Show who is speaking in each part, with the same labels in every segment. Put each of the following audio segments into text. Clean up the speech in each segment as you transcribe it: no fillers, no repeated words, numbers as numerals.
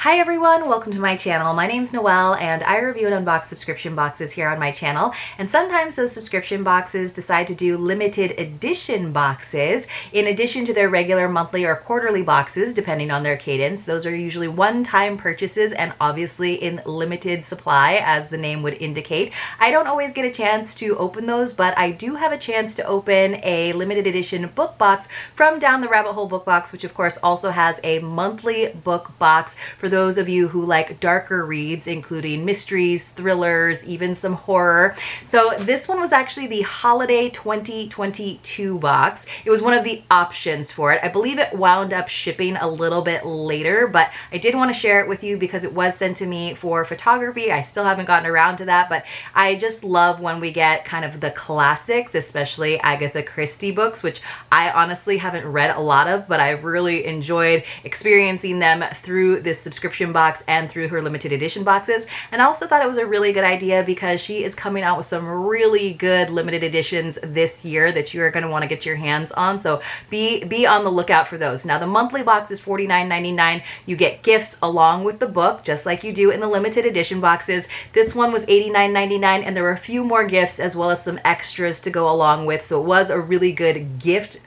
Speaker 1: Hi everyone, welcome to my channel. My name's Noelle and I review and unbox subscription boxes here on my channel, and sometimes those subscription boxes decide to do limited edition boxes in addition to their regular monthly or quarterly boxes depending on their cadence. Those are usually one-time purchases and obviously in limited supply, as the name would indicate. I don't always get a chance to open those, but I do have a chance to open a limited edition book box from Down the Rabbit Hole Book Box, which of course also has a monthly book box for those of you who like darker reads, including mysteries, thrillers, even some horror. So this one was actually the Holiday 2022 box. It was one of the options for it. I believe it wound up shipping a little bit later, but I did want to share it with you because it was sent to me for photography. I still haven't gotten around to that, but I just love when we get kind of the classics, especially Agatha Christie books, which I honestly haven't read a lot of, but I've really enjoyed experiencing them through this subscription box and through her limited edition boxes. And I also thought it was a really good idea because she is coming out with some really good limited editions this year that you are going to want to get your hands on. So be on the lookout for those. Now the monthly box is $49.99. You get gifts along with the book, just like you do in the limited edition boxes. This one was $89.99, and there were a few more gifts as well as some extras to go along with. So it was a really good gift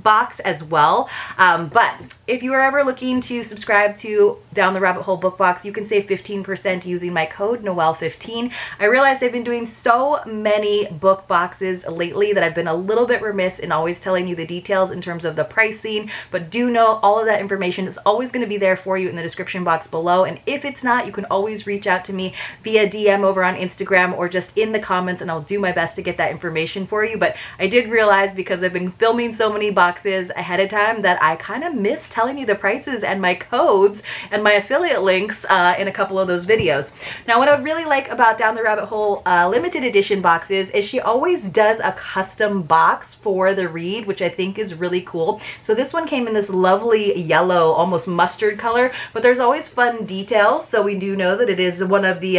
Speaker 1: box as well. But if you are ever looking to subscribe to Down the Rabbit Hole Book Box, you can save 15% using my code Noelle15. I realized I've been doing so many book boxes lately that I've been a little bit remiss in always telling you the details in terms of the pricing, but do know all of that information is always going to be there for you in the description box below. And if it's not, you can always reach out to me via DM over on Instagram or just in the comments, and I'll do my best to get that information for you. But I did realize, because I've been filming so many boxes ahead of time, that I kind of missed telling you the prices and my codes and my affiliate links in a couple of those videos. Now what I really like about Down the Rabbit Hole limited edition boxes is she always does a custom box for the read, which I think is really cool. So this one came in this lovely yellow, almost mustard color, but there's always fun details. So we do know that it is one of the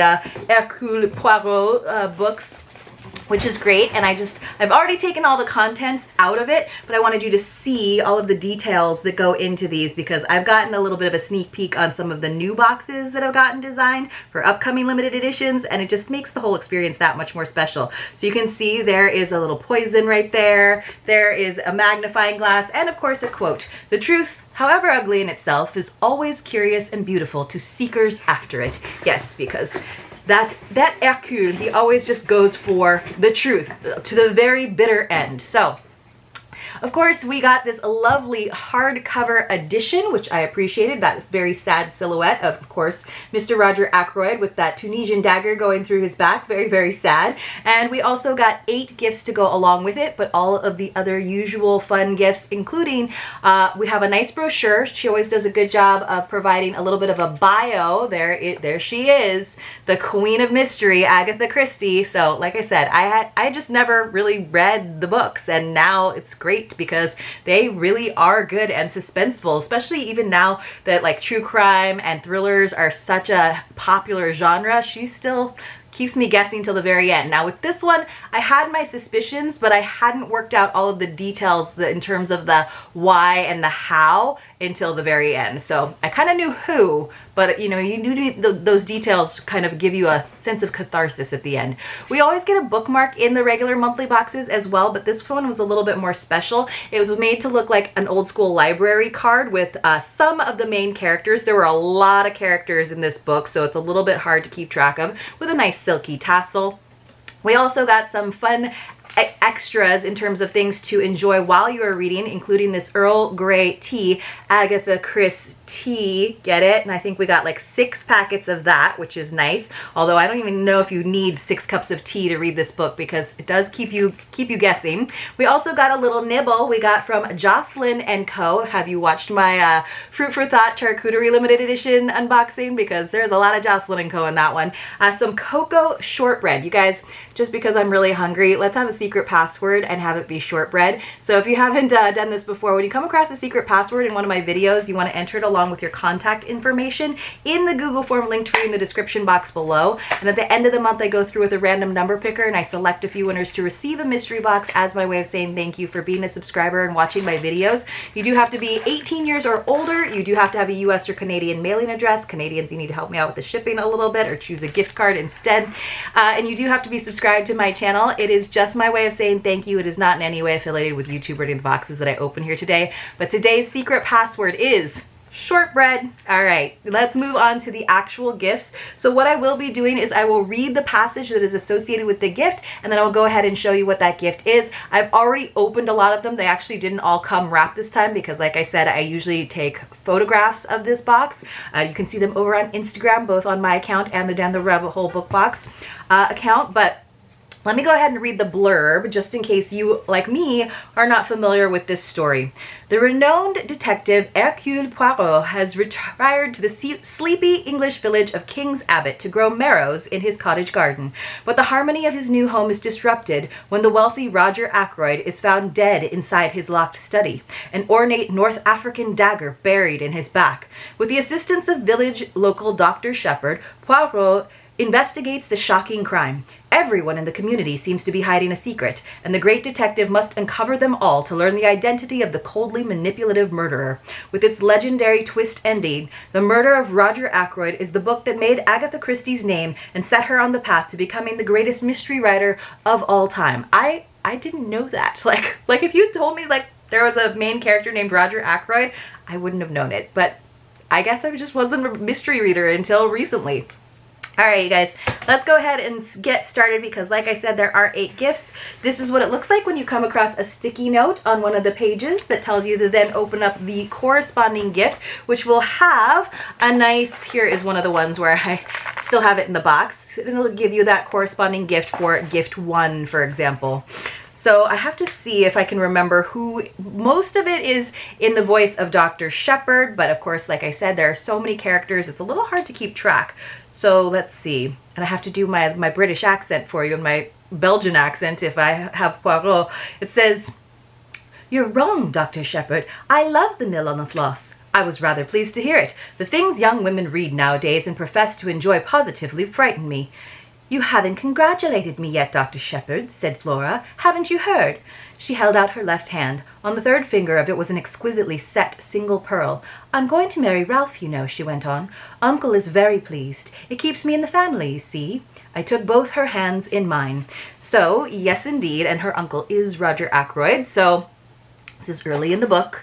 Speaker 1: Hercule Poirot books, which is great. And I've already taken all the contents out of it, but I wanted you to see all of the details that go into these, because I've gotten a little bit of a sneak peek on some of the new boxes that have gotten designed for upcoming limited editions, and it just makes the whole experience that much more special. So you can see there is a little poison right there. There is a magnifying glass, and of course a quote: "The truth, however ugly in itself, is always curious and beautiful to seekers after it." Yes, because that Hercule, he always just goes for the truth to the very bitter end. So of course, we got this lovely hardcover edition, which I appreciated. That very sad silhouette of course, Mr. Rodger Ackroyd with that Tunisian dagger going through his back. Very, very sad. And we also got 8 gifts to go along with it, but all of the other usual fun gifts, including we have a nice brochure. She always does a good job of providing a little bit of a bio. There she is, the Queen of Mystery, Agatha Christie. So like I said, I just never really read the books, and now it's great because they really are good and suspenseful, especially even now that like true crime and thrillers are such a popular genre. She still keeps me guessing till the very end. Now with this one, I had my suspicions, but I hadn't worked out all of the details in terms of the why and the how until the very end. So I kind of knew who, but you know, you knew those details kind of give you a sense of catharsis at the end. We always get a bookmark in the regular monthly boxes as well, but this one was a little bit more special. It was made to look like an old school library card with some of the main characters. There were a lot of characters in this book, so it's a little bit hard to keep track of, with a nice silky tassel. We also got some fun extras in terms of things to enjoy while you are reading, including this Earl Grey tea, Agatha Christie, get it? And I think we got like 6 packets of that, which is nice. Although I don't even know if you need 6 cups of tea to read this book, because it does keep you guessing. We also got a little nibble we got from Jocelyn & Co. Have you watched my Fruit for Thought Charcuterie limited edition unboxing? Because there's a lot of Jocelyn & Co. in that one. Some cocoa shortbread. You guys, just because I'm really hungry, let's have a secret password and have it be shortbread. So if you haven't done this before, when you come across a secret password in one of my videos, you want to enter it along with your contact information in the Google form linked for you in the description box below. And at the end of the month, I go through with a random number picker and I select a few winners to receive a mystery box as my way of saying thank you for being a subscriber and watching my videos. You do have to be 18 years or older. You do have to have a US or Canadian mailing address. Canadians, you need to help me out with the shipping a little bit or choose a gift card instead. And you do have to be subscribed to my channel. It is just my way of saying thank you. It is not in any way affiliated with YouTube or any of the boxes that I open here today. But today's secret password is shortbread. All right, let's move on to the actual gifts. So what I will be doing is I will read the passage that is associated with the gift, and then I'll go ahead and show you what that gift is. I've already opened a lot of them. They actually didn't all come wrapped this time because, like I said, I usually take photographs of this box. You can see them over on Instagram, both on my account and the Down the Rabbit Hole Bookbox account. But let me go ahead and read the blurb, just in case you, like me, are not familiar with this story. The renowned detective Hercule Poirot has retired to the sleepy English village of King's Abbot to grow marrows in his cottage garden. But the harmony of his new home is disrupted when the wealthy Rodger Ackroyd is found dead inside his locked study, an ornate North African dagger buried in his back. With the assistance of village local Dr. Shepherd, Poirot investigates the shocking crime. Everyone in the community seems to be hiding a secret, and the great detective must uncover them all to learn the identity of the coldly manipulative murderer. With its legendary twist ending, The Murder of Rodger Ackroyd is the book that made Agatha Christie's name and set her on the path to becoming the greatest mystery writer of all time. I didn't know that. Like if you told me like there was a main character named Rodger Ackroyd, I wouldn't have known it. But I guess I just wasn't a mystery reader until recently. All right, you guys, let's go ahead and get started because, like I said, there are 8 gifts. This is what it looks like when you come across a sticky note on one of the pages that tells you to then open up the corresponding gift, which will have a nice, here is one of the ones where I still have it in the box. It'll give you that corresponding gift for gift 1, for example. So I have to see if I can remember who. Most of it is in the voice of Dr. Shepherd, but of course, like I said, there are so many characters, it's a little hard to keep track. So let's see. And I have to do my British accent for you and my Belgian accent if I have Poirot. It says, "You're wrong, Dr. Shepherd. I love the Mill on the Floss. I was rather pleased to hear it. The things young women read nowadays and profess to enjoy positively frighten me." "You haven't congratulated me yet, Dr. Shepherd," said Flora. "Haven't you heard?" She held out her left hand. On the third finger of it was an exquisitely set single pearl. "I'm going to marry Ralph, you know," she went on. "Uncle is very pleased. It keeps me in the family, you see." I took both her hands in mine. So, yes indeed, and her uncle is Rodger Ackroyd. So, this is early in the book.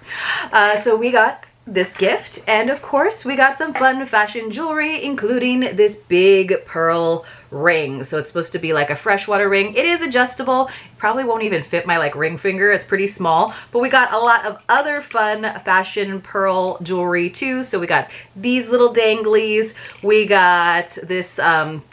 Speaker 1: So we got this gift, and of course we got some fun fashion jewelry, including this big pearl ring. So it's supposed to be like a freshwater ring. It is adjustable. It probably won't even fit my like ring finger. It's pretty small, but we got a lot of other fun fashion pearl jewelry too. So we got these little danglies. We got this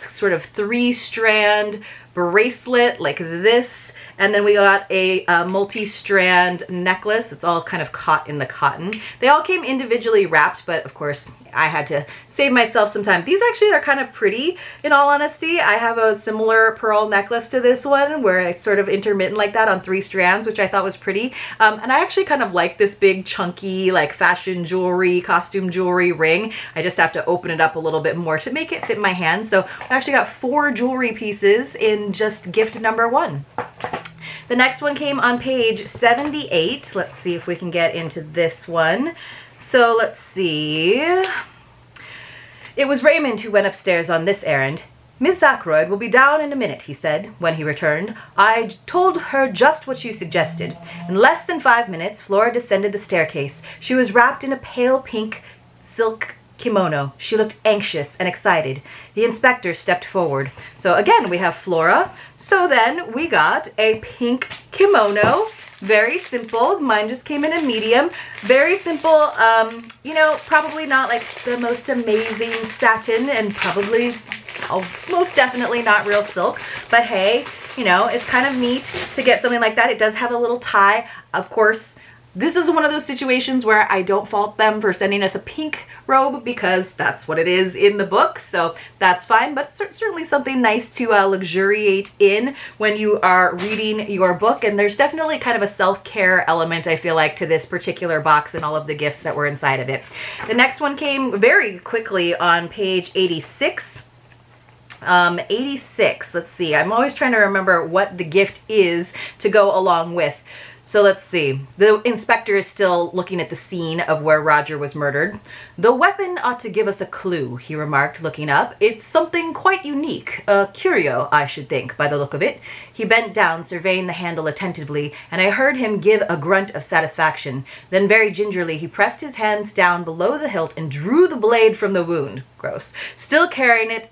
Speaker 1: sort of 3-strand bracelet like this. And then we got a multi-strand necklace. It's all kind of caught in the cotton. They all came individually wrapped, but of course I had to save myself some time. These actually are kind of pretty, in all honesty. I have a similar pearl necklace to this one where it's sort of intermittent like that on 3 strands, which I thought was pretty. And I actually kind of like this big chunky like fashion jewelry, costume jewelry ring. I just have to open it up a little bit more to make it fit my hand. So I actually got 4 jewelry pieces in just gift number 1. The next one came on page 78. Let's see if we can get into this one. So let's see. It was Raymond who went upstairs on this errand. "Miss Ackroyd will be down in a minute," he said, when he returned. "I told her just what you suggested." In less than 5 minutes, Flora descended the staircase. She was wrapped in a pale pink silk kimono. She looked anxious and excited. The inspector stepped forward. So again, we have Flora. So then we got a pink kimono. Very simple. Mine just came in a medium. Very simple. You know, probably not like the most amazing satin and probably most definitely not real silk. But hey, you know, it's kind of neat to get something like that. It does have a little tie. Of course, This is one of those situations where I don't fault them for sending us a pink robe because that's what it is in the book, so that's fine, but certainly something nice to luxuriate in when you are reading your book, and there's definitely kind of a self-care element, I feel like, to this particular box and all of the gifts that were inside of it. The next one came very quickly on page 86. 86, let's see, I'm always trying to remember what the gift is to go along with. So let's see. The inspector is still looking at the scene of where Rodger was murdered. The weapon ought to give us a clue, he remarked, looking up. It's something quite unique. A curio, I should think, by the look of it. He bent down, surveying the handle attentively, and I heard him give a grunt of satisfaction. Then very gingerly he pressed his hands down below the hilt and drew the blade from the wound. Gross. Still carrying it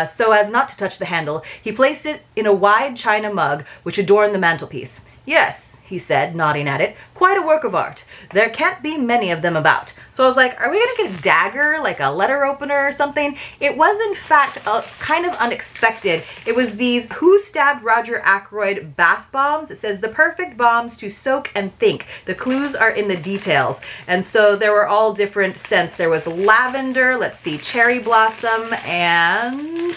Speaker 1: so as not to touch the handle, he placed it in a wide china mug which adorned the mantelpiece. Yes, he said, nodding at it, quite a work of art. There can't be many of them about. So I was like, are we going to get a dagger, like a letter opener or something? It was, in fact, kind of unexpected. It was these Who Stabbed Rodger Ackroyd bath bombs. It says, the perfect bombs to soak and think. The clues are in the details. And so there were all different scents. There was lavender, let's see, cherry blossom, and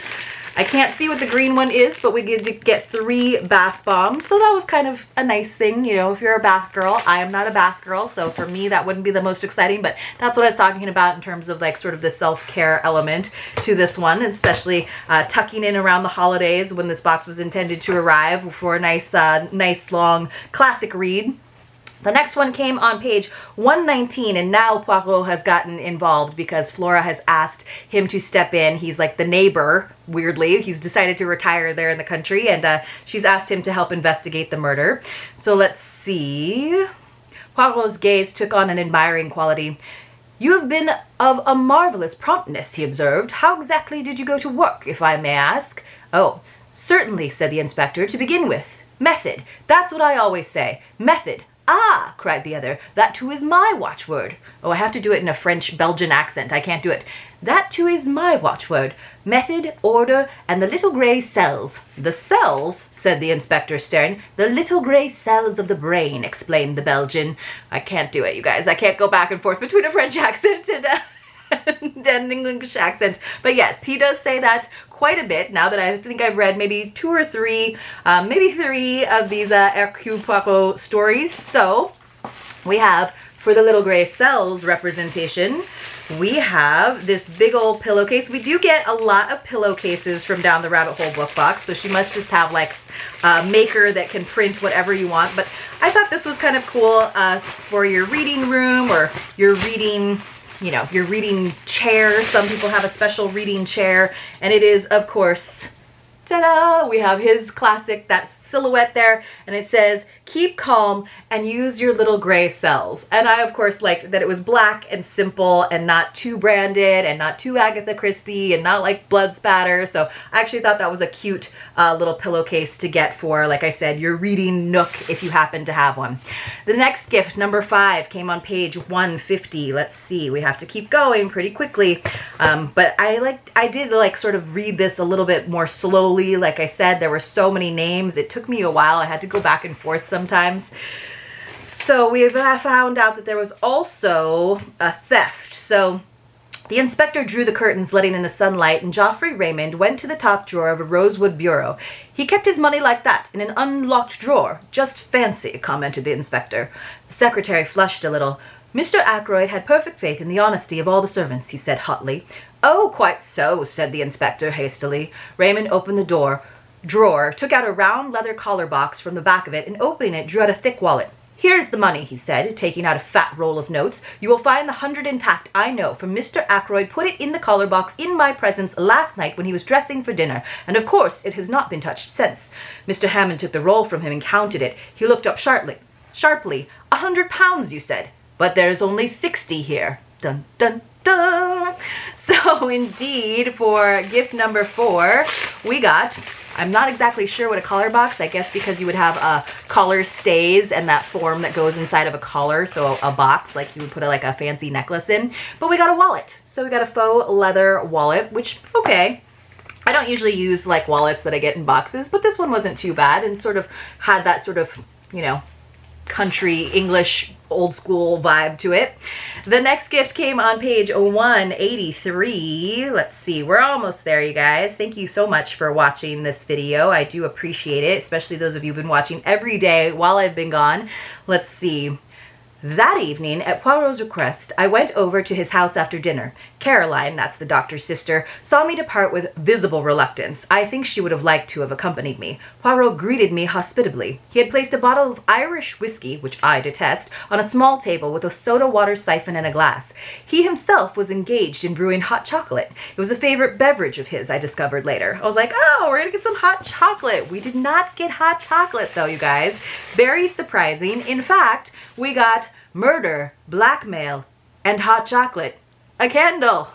Speaker 1: I can't see what the green one is, but we get 3 bath bombs. So that was kind of a nice thing, you know, if you're a bath girl. I am not a bath girl, so for me that wouldn't be the most exciting, but that's what I was talking about in terms of like sort of the self-care element to this one, especially tucking in around the holidays when this box was intended to arrive for a nice long classic read. The next one came on page 119, and now Poirot has gotten involved because Flora has asked him to step in. He's like the neighbor, weirdly. He's decided to retire there in the country, and she's asked him to help investigate the murder. So let's see. Poirot's gaze took on an admiring quality. You have been of a marvelous promptness, he observed. How exactly did you go to work, if I may ask? Oh, certainly, said the inspector. To begin with, method. That's what I always say. Method. Ah, cried the other, that too is my watchword. Oh, I have to do it in a French-Belgian accent. I can't do it. That too is my watchword. Method, order, and the little grey cells. The cells, said the inspector, staring. The little grey cells of the brain, explained the Belgian. I can't do it, you guys. I can't go back and forth between a French accent and an English accent. But yes, he does say that quite a bit now that I think I've read maybe 2 or 3, maybe 3 of these Hercule Poirot stories. So we have, for the little gray cells representation, we have this big old pillowcase. We do get a lot of pillowcases from Down the Rabbit Hole book box, so she must just have like a maker that can print whatever you want. But I thought this was kind of cool for your reading room or your reading, you know, your reading chair. Some people have a special reading chair, and it is, of course, ta-da! We have his classic, that silhouette there, and it says, keep calm and use your little gray cells. And I, of course, liked that it was black and simple and not too branded and not too Agatha Christie and not like blood spatter. So I actually thought that was a cute little pillowcase to get for, like I said, your reading nook if you happen to have one. The next gift, number 5, came on page 150. Let's see, we have to keep going pretty quickly. But I did like sort of read this a little bit more slowly. Like I said, there were so many names. It took me a while. I had to go back and forth sometimes. So we have found out that there was also a theft. So the inspector drew the curtains, letting in the sunlight, and Geoffrey Raymond went to the top drawer of a rosewood bureau. He kept his money like that, in an unlocked drawer. Just fancy, commented the inspector. The secretary flushed a little. Mr. Ackroyd had perfect faith in the honesty of all the servants, he said hotly. Oh, quite so, said the inspector hastily. Raymond opened the drawer, took out a round leather collar box from the back of it, and opening it, drew out a thick wallet. Here's the money, he said, taking out a fat roll of notes. You will find the 100 intact, I know, for Mr. Ackroyd put it in the collar box in my presence last night when he was dressing for dinner, and of course it has not been touched since. Mr. Hammond took the roll from him and counted it. He looked up sharply. 100 pounds, you said. But there's only 60 here. Dun, dun, dun. So indeed, for gift number 4, we got, I'm not exactly sure what a collar box, I guess because you would have a collar stays and that form that goes inside of a collar, so a box like you would put like a fancy necklace in, but we got a wallet. So we got a faux leather wallet, which, okay, I don't usually use like wallets that I get in boxes, but this one wasn't too bad and sort of had that sort of, you know, country English old school vibe to it. The next gift came on page 183. Let's see, we're almost there, you guys. Thank you so much for watching this video. I do appreciate it, especially those of you who've been watching every day while I've been gone. Let's see. That evening, at Poirot's request, I went over to his house after dinner. Caroline, that's the doctor's sister, saw me depart with visible reluctance. I think she would have liked to have accompanied me. Poirot greeted me hospitably. He had placed a bottle of Irish whiskey, which I detest, on a small table with a soda water siphon and a glass. He himself was engaged in brewing hot chocolate. It was a favorite beverage of his, I discovered later. I was like, oh, we're gonna get some hot chocolate. We did not get hot chocolate, though, you guys. Very surprising. In fact, we got murder, blackmail, and hot chocolate. A candle.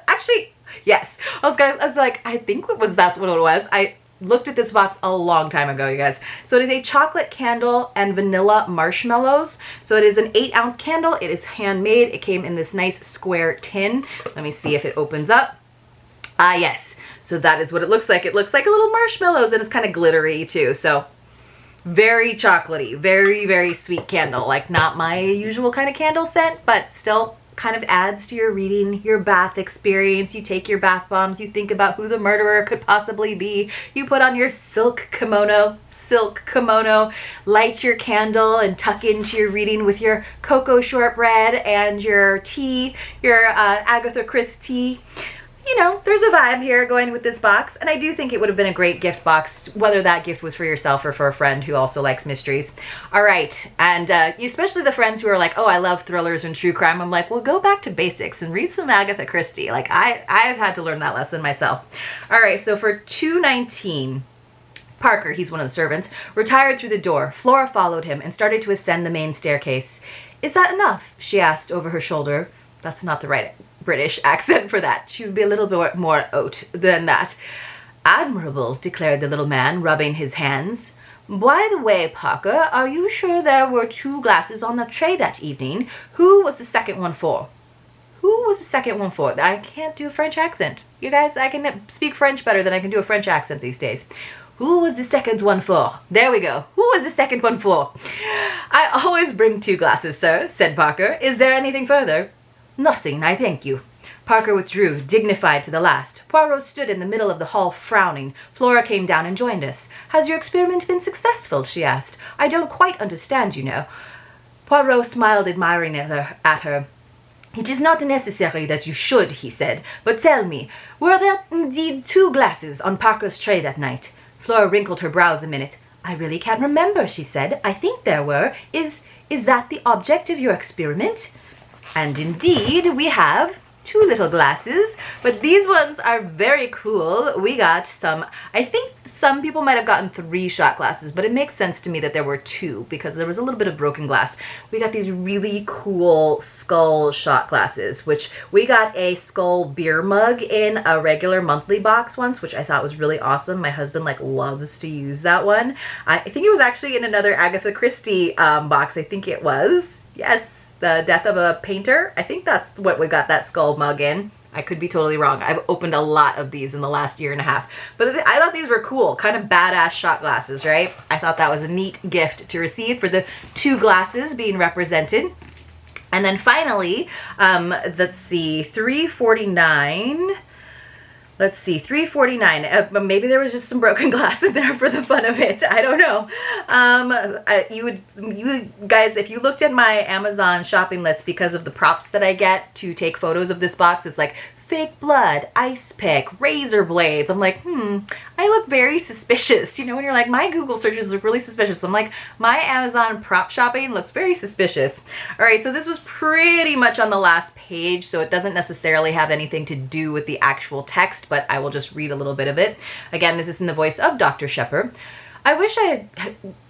Speaker 1: Actually, yes. I was like, I think that's what it was. I looked at this box a long time ago, you guys. So it is a chocolate candle and vanilla marshmallows. So it is an 8-ounce candle. It is handmade. It came in this nice square tin. Let me see if it opens up. Ah, yes. So that is what it looks like. It looks like a little marshmallows, and it's kind of glittery too. So very chocolatey, very, very sweet candle. Like not my usual kind of candle scent, but still kind of adds to your reading, your bath experience. You take your bath bombs, you think about who the murderer could possibly be. You put on your silk kimono, light your candle and tuck into your reading with your cocoa shortbread and your tea, your Agatha Christie tea. You know, there's a vibe here going with this box, and I do think it would have been a great gift box, whether that gift was for yourself or for a friend who also likes mysteries. All right, and especially the friends who are like, oh, I love thrillers and true crime. I'm like, well, go back to basics and read some Agatha Christie. Like, I've had to learn that lesson myself. All right, so for $2.19, Parker, he's one of the servants, retired through the door. Flora followed him and started to ascend the main staircase. Is that enough? She asked over her shoulder. That's not the right British accent for that. She would be a little bit more haute than that. Admirable, declared the little man, rubbing his hands. By the way, Parker, are you sure there were 2 glasses on the tray that evening? Who was the second one for? Who was the second one for? I can't do a French accent. You guys, I can speak French better than I can do a French accent these days. Who was the second one for? There we go. Who was the second one for? I always bring 2 glasses, sir, said Parker. Is there anything further? Nothing, I thank you. Parker withdrew, dignified to the last. Poirot stood in the middle of the hall, frowning. Flora came down and joined us. Has your experiment been successful? She asked. I don't quite understand, you know. Poirot smiled admiringly at her. It is not necessary that you should, he said. But tell me, were there indeed 2 glasses on Parker's tray that night? Flora wrinkled her brows a minute. I really can't remember, she said. I think there were. Is that the object of your experiment? And indeed, we have 2 little glasses, but these ones are very cool. We got some, I think some people might have gotten 3 shot glasses, but it makes sense to me that there were 2 because there was a little bit of broken glass. We got these really cool skull shot glasses, which we got a skull beer mug in a regular monthly box once, which I thought was really awesome. My husband loves to use that one. I think it was actually in another Agatha Christie box. I think it was. Yes. The Death of a Painter. I think that's what we got that skull mug in. I could be totally wrong. I've opened a lot of these in the last year and a half. But I thought these were cool. Kind of badass shot glasses, right? I thought that was a neat gift to receive for the 2 glasses being represented. And then finally, let's see, $3.49. Let's see, $3.49. Maybe there was just some broken glass in there for the fun of it. I don't know. You guys, if you looked at my Amazon shopping list, because of the props that I get to take photos of this box, it's like fake blood, ice pick, razor blades. I'm like, I look very suspicious. You know, when you're like, my Google searches look really suspicious. I'm like, my Amazon prop shopping looks very suspicious. All right, so this was pretty much on the last page, so it doesn't necessarily have anything to do with the actual text, but I will just read a little bit of it. Again, this is in the voice of Dr. Shepard. I wish I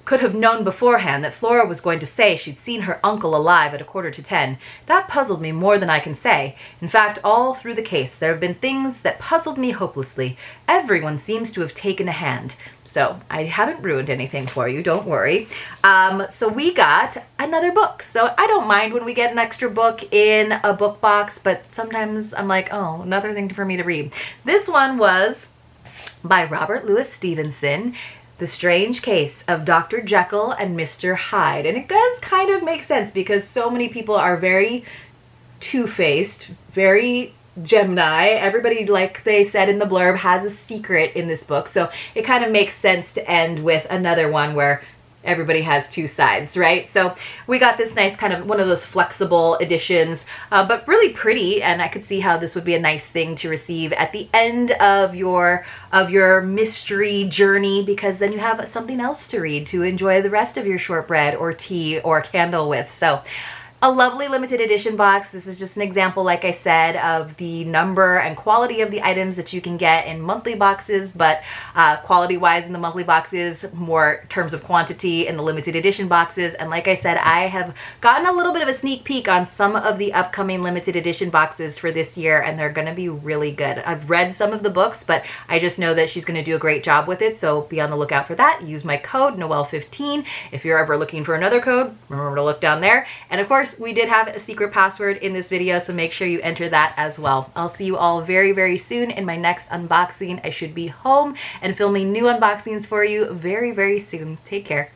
Speaker 1: could have known beforehand that Flora was going to say she'd seen her uncle alive at 9:45. That puzzled me more than I can say. In fact, all through the case, there have been things that puzzled me hopelessly. Everyone seems to have taken a hand. So I haven't ruined anything for you, don't worry. So we got another book. So I don't mind when we get an extra book in a book box, but sometimes I'm like, oh, another thing for me to read. This one was by Robert Louis Stevenson. The Strange Case of Dr. Jekyll and Mr. Hyde. And it does kind of make sense because so many people are very two-faced, very Gemini. Everybody, like they said in the blurb, has a secret in this book. So it kind of makes sense to end with another one where everybody has two sides, right? So we got this nice kind of one of those flexible editions, but really pretty, and I could see how this would be a nice thing to receive at the end of your mystery journey, because then you have something else to read to enjoy the rest of your shortbread or tea or candle with. So a lovely limited edition box. This is just an example, like I said, of the number and quality of the items that you can get in monthly boxes, but quality-wise in the monthly boxes, more terms of quantity in the limited edition boxes. And like I said, I have gotten a little bit of a sneak peek on some of the upcoming limited edition boxes for this year, and they're going to be really good. I've read some of the books, but I just know that she's going to do a great job with it, so be on the lookout for that. Use my code, Noel15. If you're ever looking for another code, remember to look down there. And of course, we did have a secret password in this video, so make sure you enter that as well. I'll see you all very, very soon in my next unboxing. I should be home and filming new unboxings for you very, very soon. Take care.